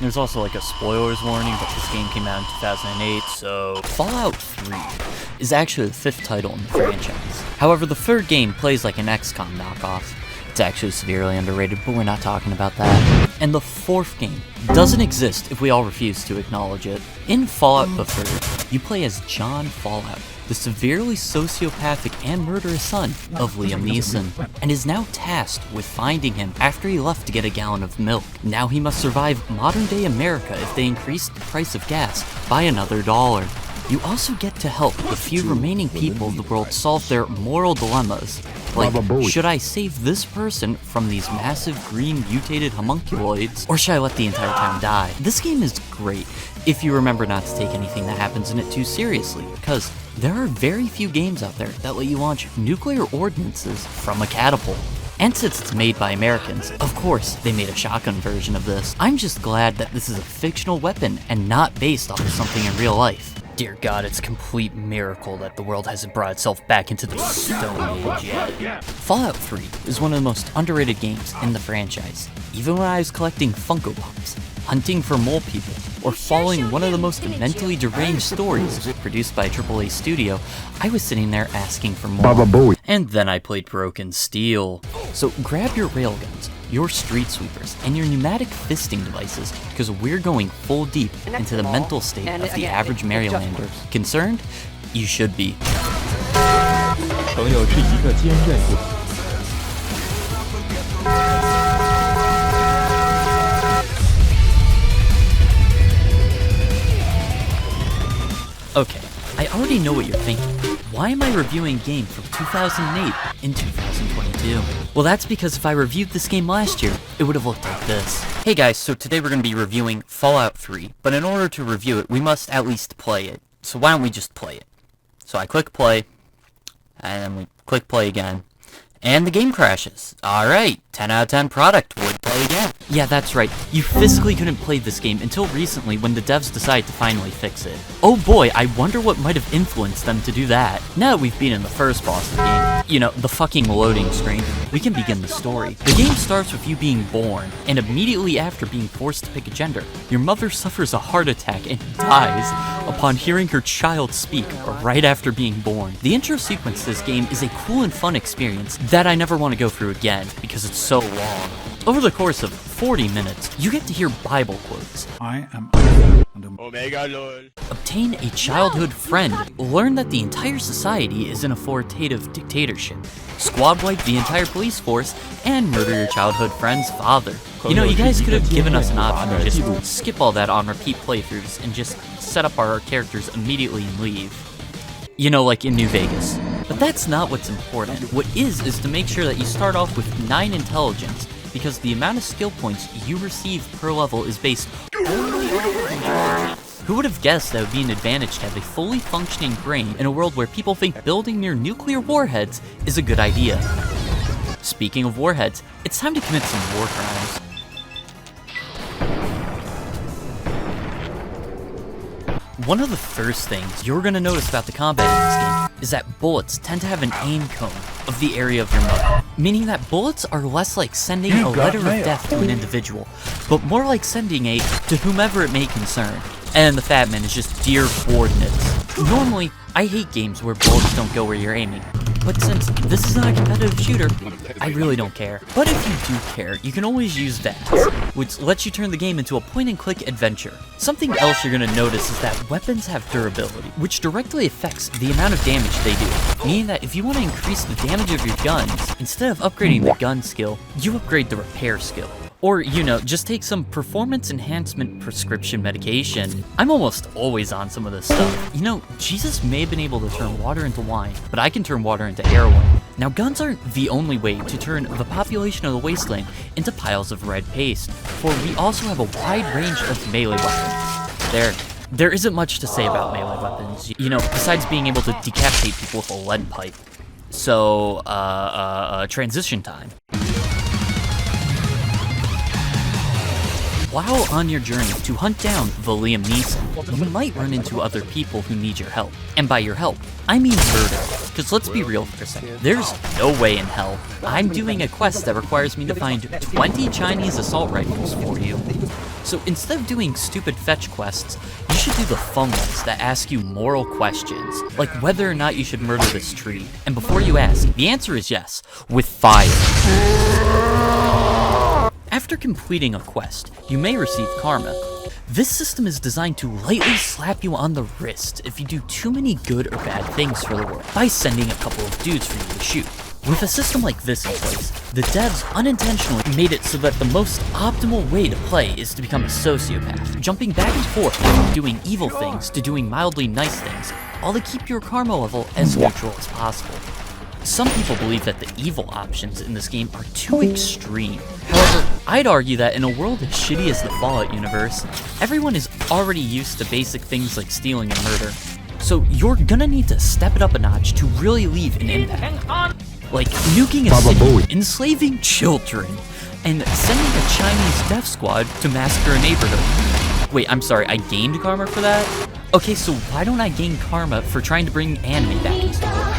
There's also like a spoilers warning, but this game came out in 2008, so Fallout 3 is actually the 5th title in the franchise. However, the 3rd game plays like an XCOM knockoff. It's actually severely underrated, but we're not talking about that. And the 4th game doesn't exist if we all refuse to acknowledge it. In Fallout the 3rd, you play as John Fallout, the severely sociopathic and murderous son of Liam Neeson, and is now tasked with finding him after he left to get a gallon of milk. Now he must survive modern-day America if they increase the price of gas by another $1. You also get to help the few remaining people of the world solve their moral dilemmas. Like, should I save this person from these massive green mutated homunculoids, or should I let the entire town die? This game is great if you remember not to take anything that happens in it too seriously, because there are very few games out there that let you launch nuclear ordinances from a catapult. And since it's made by Americans, of course, they made a shotgun version of this. I'm just glad that this is a fictional weapon and not based off of something in real life. Dear God, it's a complete miracle that the world hasn't brought itself back into the Stone Age yet. Fallout 3 is one of the most underrated games in the franchise. Even when I was collecting Funko Pops, hunting for mole people, or following one of the most mentally deranged stories produced by a AAA studio, I was sitting there asking for more. And then I played Broken Steel. So grab your railguns, your street sweepers, and your pneumatic fisting devices, because we're going full deep into the mental state of the average Marylander. Concerned? You should be. Okay, I already know what you're thinking. Why am I reviewing a game from 2008 in 2022? Well, that's because if I reviewed this game last year, it would have looked like this. Hey guys, so today we're going to be reviewing Fallout 3, but in order to review it, we must at least play it. So why don't we just play it? So I click play, and then we click play again, and the game crashes. Alright, 10 out of 10 product, would play again. Yeah, that's right, you physically couldn't play this game until recently when the devs decided to finally fix it. Oh boy, I wonder what might have influenced them to do that. Now that we've beaten the first boss of the game, you know, the fucking loading screen, we can begin the story. The game starts with you being born, and immediately after being forced to pick a gender, your mother suffers a heart attack and dies upon hearing her child speak right after being born. The intro sequence to this game is a cool and fun experience that I never want to go through again because it's so long. Over the course of 40 minutes, you get to hear Bible quotes. I am Omega Lord. Obtain a childhood friend. Learn that the entire society is an authoritative dictatorship. Squad wipe the entire police force and murder your childhood friend's father. You know, you guys could have given us an option to just skip all that on repeat playthroughs and just set up our characters immediately and leave. You know, like in New Vegas. But that's not what's important. What is to make sure that you start off with 9 intelligence, because the amount of skill points you receive per level is based only on... Who would have guessed that would be an advantage to have a fully functioning brain in a world where people think building near nuclear warheads is a good idea? Speaking of warheads, it's time to commit some war crimes. One of the first things you're going to notice about the combat in this game is that bullets tend to have an aim cone of the area of your mother, meaning that bullets are less like sending a letter of death to an individual, but more like sending a to whomever it may concern. And the fat man is just dear coordinates. Normally, I hate games where bullets don't go where you're aiming, but since this is not a competitive shooter, I really don't care. But if you do care, you can always use VATS, which lets you turn the game into a point-and-click adventure. Something else you're going to notice is that weapons have durability, which directly affects the amount of damage they do, meaning that if you want to increase the damage of your guns, instead of upgrading the gun skill, you upgrade the repair skill. Or, you know, just take some performance enhancement prescription medication. I'm almost always on some of this stuff. You know, Jesus may have been able to turn water into wine, but I can turn water into heroin. Now, guns aren't the only way to turn the population of the wasteland into piles of red paste, for we also have a wide range of melee weapons. There isn't much to say about melee weapons, you know, besides being able to decapitate people with a lead pipe. So, transition time. While on your journey to hunt down the Liam Neeson, you might run into other people who need your help. And by your help, I mean murder. Because let's be real for a second, there's no way in hell I'm doing a quest that requires me to find 20 Chinese assault rifles for you. So instead of doing stupid fetch quests, you should do the fun ones that ask you moral questions, like whether or not you should murder this tree. And before you ask, the answer is yes, with fire. After completing a quest, you may receive karma. This system is designed to lightly slap you on the wrist if you do too many good or bad things for the world by sending a couple of dudes for you to shoot. With a system like this in place, the devs unintentionally made it so that the most optimal way to play is to become a sociopath, jumping back and forth from doing evil things to doing mildly nice things, all to keep your karma level as neutral as possible. Some people believe that the evil options in this game are too extreme. However, I'd argue that in a world as shitty as the Fallout universe, everyone is already used to basic things like stealing and murder. So you're gonna need to step it up a notch to really leave an impact. Like nuking a city, enslaving children, and sending a Chinese death squad to massacre a neighborhood. Wait, I'm sorry, I gained karma for that? Okay, so why don't I gain karma for trying to bring anime back into the world?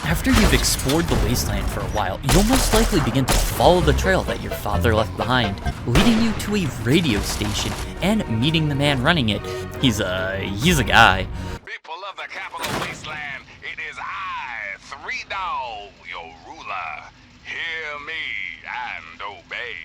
After you've explored the wasteland for a while, you'll most likely begin to follow the trail that your father left behind, leading you to a radio station and meeting the man running it. He's a guy. People of the capital wasteland, it is I, Three Dog, your ruler. Hear me and obey.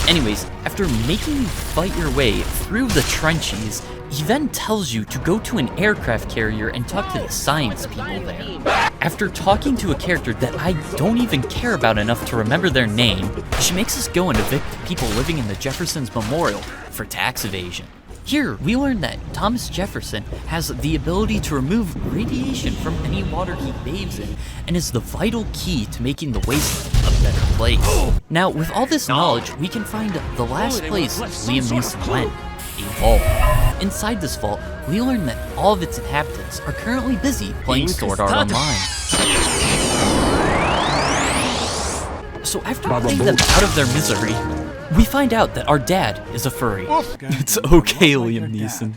Anyways, after making you fight your way through the trenches, he then tells you to go to an aircraft carrier and talk to the science people there. After talking to a character that I don't even care about enough to remember their name, she makes us go and evict the people living in the Jefferson's Memorial for tax evasion. Here, we learn that Thomas Jefferson has the ability to remove radiation from any water he bathes in, and is the vital key to making the wasteland a better place. Now, with all this knowledge, we can find the last place Liam Neeson went, a vault. Inside this vault, we learn that all of its inhabitants are currently busy playing Sword Art Online. So after putting them out of their misery, we find out that our dad is a furry. It's okay, Liam Neeson.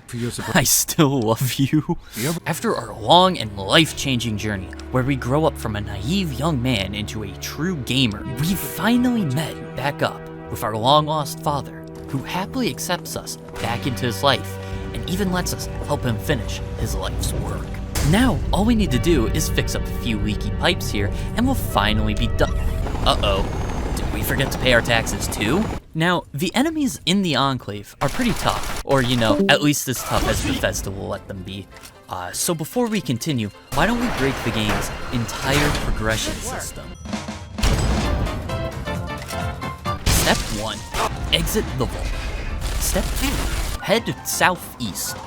I still love you. After our long and life-changing journey, where we grow up from a naive young man into a true gamer, we finally met back up with our long-lost father, who happily accepts us back into his life, and even lets us help him finish his life's work. Now, all we need to do is fix up a few leaky pipes here, and we'll finally be done. Uh-oh. Did we forget to pay our taxes too? Now, the enemies in the Enclave are pretty tough, or at least as tough as Bethesda will let them be. So before we continue, why don't we break the game's entire progression system? Step 1, exit the vault. Step 2, head southeast.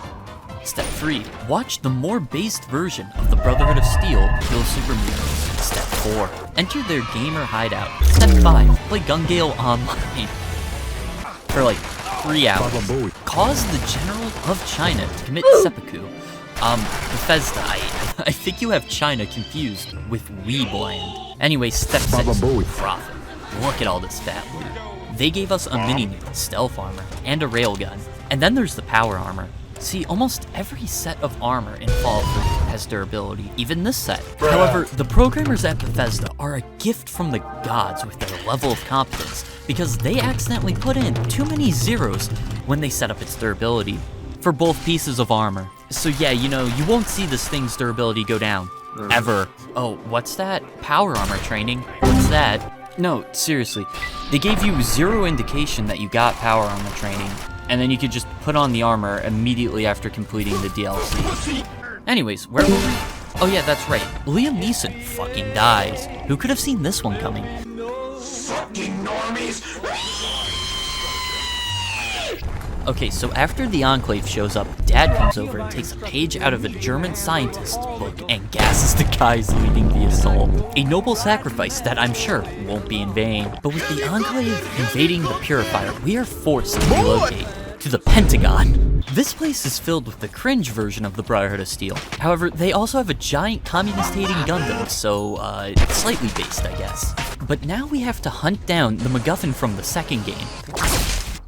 Step 3, watch the more based version of the Brotherhood of Steel kill super mutants. Step 4, enter their gamer hideout. Step 5, play Gun Gale online for like 3 hours. Cause the General of China to commit seppuku. Bethesda, I think you have China confused with Weebland. Anyway, step 6, profit. Look at all this fat loot. They gave us a mini-nuke, stealth armor, and a railgun. And then there's the power armor. See, almost every set of armor in Fallout 3 has durability, even this set. However, the programmers at Bethesda are a gift from the gods with their level of competence, because they accidentally put in too many zeros when they set up its durability for both pieces of armor. So yeah, you won't see this thing's durability go down. Ever. Oh, what's that? Power armor training? What's that? No, seriously. They gave you zero indication that you got power armor training, and then you could just put on the armor immediately after completing the DLC. Anyways, where were we? Oh yeah, that's right. Liam Neeson fucking dies. Who could have seen this one coming? Fucking normies! Okay, so after the Enclave shows up, Dad comes over and takes a page out of a German scientist's book and gasses the guys leading the assault. A noble sacrifice that I'm sure won't be in vain. But with the Enclave invading the Purifier, we are forced to relocate to the Pentagon. This place is filled with the cringe version of the Brotherhood of Steel. However, they also have a giant communist-hating Gundam, so, slightly based, I guess. But now we have to hunt down the MacGuffin from the second game.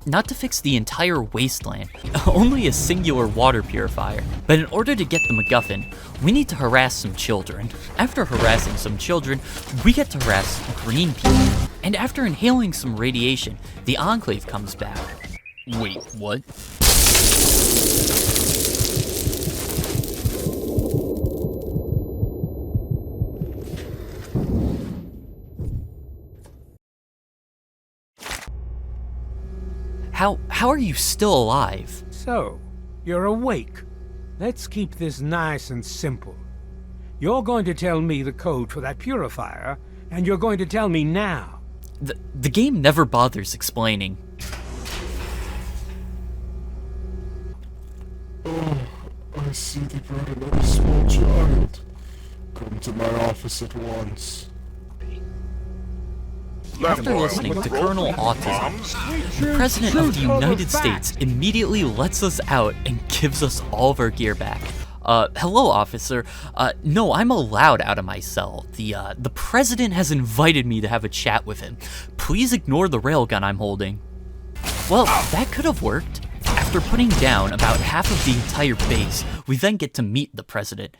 Not to fix the entire wasteland, only a singular water purifier. But in order to get the MacGuffin, we need to harass some children. After harassing some children, we get to harass green people. And after inhaling some radiation, the Enclave comes back. Wait, what? How are you still alive? So, you're awake. Let's keep this nice and simple. You're going to tell me the code for that purifier, and you're going to tell me now. The game never bothers explaining. Oh, I see they brought another small child. Come to my office at once. After listening to Colonel Autism, the President of the United States immediately lets us out and gives us all of our gear back. Hello, officer. No, I'm allowed out of my cell. The President has invited me to have a chat with him. Please ignore the railgun I'm holding. Well, that could have worked. After putting down about half of the entire base, we then get to meet the President.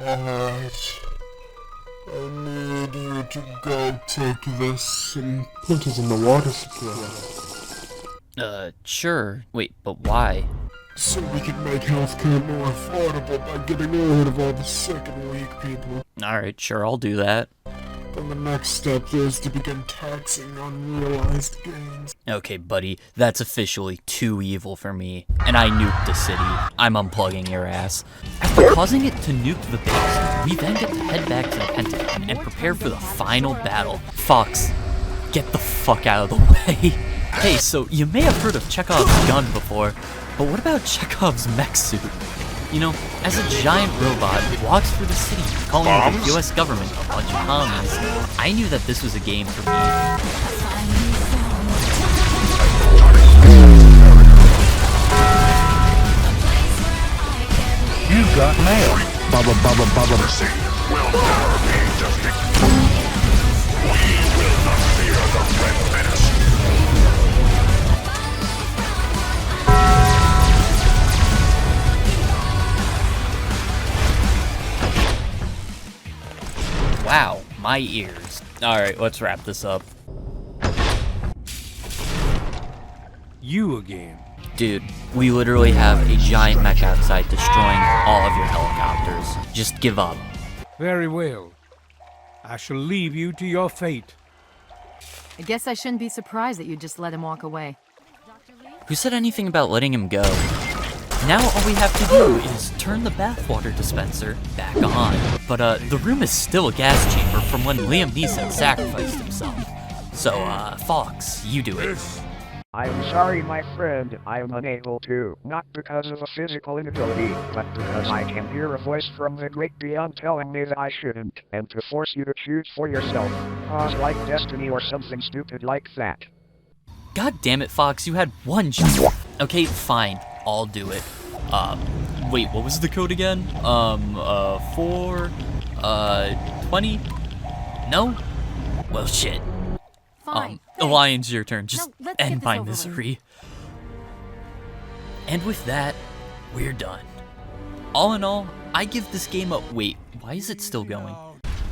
Alright. I need you to go take this and put it in the water supply. Sure. Wait, but why? So we can make healthcare more affordable by getting rid of all the sick and weak people. Alright, sure, I'll do that. Then the next step is to begin taxing unrealized gains. Okay, buddy, that's officially too evil for me. And I nuked the city. I'm unplugging your ass. After causing it to nuke the base, we then get to head back to the Pentagon and prepare for the final battle. Fox, get the fuck out of the way. Hey, so you may have heard of Chekhov's gun before, but what about Chekhov's mech suit? You know, as a giant robot walks through the city calling the US government a bunch of commies, I knew that this was a game for me. You got mail. Baba baba baba. Will never be defeated. We will not fear the red menace. Wow, my ears. Alright, let's wrap this up. You again. Dude, we literally have a giant mech outside destroying all of your helicopters. Just give up. Very well. I shall leave you to your fate. I guess I shouldn't be surprised that you just let him walk away. Who said anything about letting him go? Now all we have to do is turn the bathwater dispenser back on. But the room is still a gas chamber from when Liam Neeson sacrificed himself. So, Fox, you do it. I'm sorry, my friend, I am unable to, not because of a physical inability, but because I can hear a voice from the great beyond telling me that I shouldn't, and to force you to choose for yourself. Cause like destiny or something stupid like that. God damn it, Fox, you had one job. Okay, fine, I'll do it. Wait, what was the code again? 20? No? Well, shit. Fine. Alliance, your turn. Just No, let's get end this my over with. misery. And with that, we're done. All in all, I give this game a... Wait, why is it still going?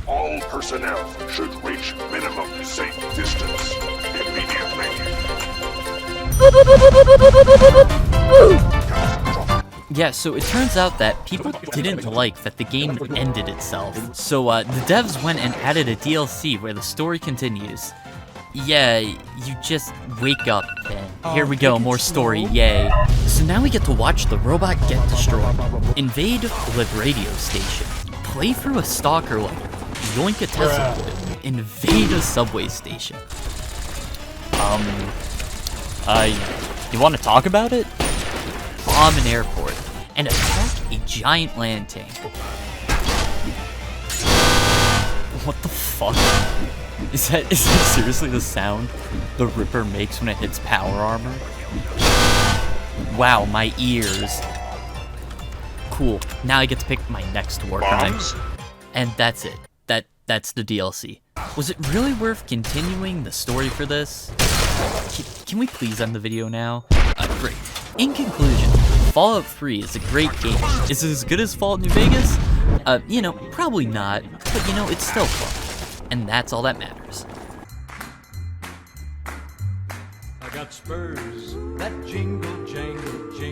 All personnel should reach minimum safe distance immediately. Yeah, so it turns out that people didn't like that the game ended itself. So the devs went and added a DLC where the story continues. Yeah, you just wake up and here we go, more story, yay. So now we get to watch the robot get destroyed, invade the radio station, play through a stalker letter, yoink a Tesla coil, invade a subway station. You want to talk about it? Bomb an airport, and attack a giant land tank. What the fuck? Is that seriously the sound the Ripper makes when it hits power armor? Wow, my ears. Cool, now I get to pick my next war crime. And that's it. That's the DLC. Was it really worth continuing the story for this? Can we please end the video now? Great. In conclusion, Fallout 3 is a great game. Is it as good as Fallout New Vegas? You know, probably not, but you know, it's still fun. And that's all that matters. I got spurs that jingle.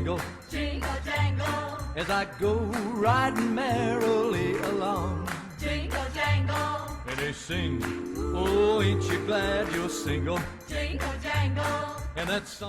jingle, jingle jangle, as I go riding merrily along. Jingle jangle, and they sing, oh, ain't you glad you're single? Jingle jangle, and that song.